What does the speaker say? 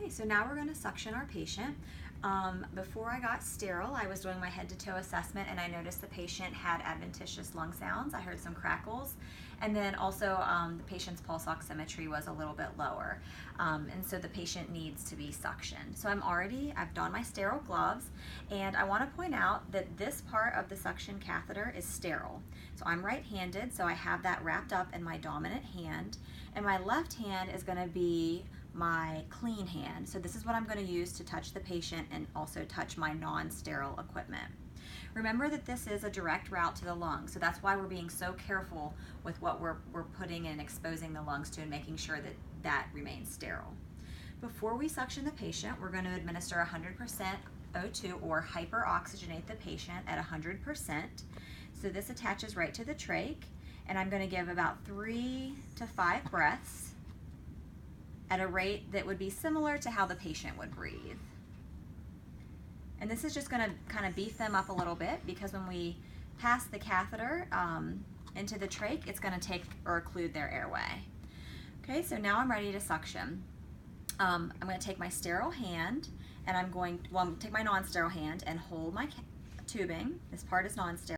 Okay, so now we're going to suction our patient. Before I got sterile, I was doing my head-to-toe assessment and I noticed the patient had adventitious lung sounds. I heard some crackles, and then also the patient's pulse oximetry was a little bit lower, and so the patient needs to be suctioned. So I've donned my sterile gloves, and I want to point out that this part of the suction catheter is sterile. So I'm right-handed, so I have that wrapped up in my dominant hand, and my left hand is going to be my clean hand. So this is what I'm going to use to touch the patient and also touch my non-sterile equipment. Remember that this is a direct route to the lungs, so that's why we're being so careful with what we're putting and exposing the lungs to and making sure that that remains sterile. Before we suction the patient, we're going to administer 100% O2 or hyperoxygenate the patient at 100%. So this attaches right to the trach, and I'm going to give about 3 to 5 breaths at a rate that would be similar to how the patient would breathe. And this is just going to kind of beef them up a little bit, because when we pass the catheter into the trach, it's going to take or occlude their airway. Okay, so now I'm ready to suction. I'm going to take my sterile hand, and I'm going to take my non-sterile hand and hold my tubing. This part is non-sterile.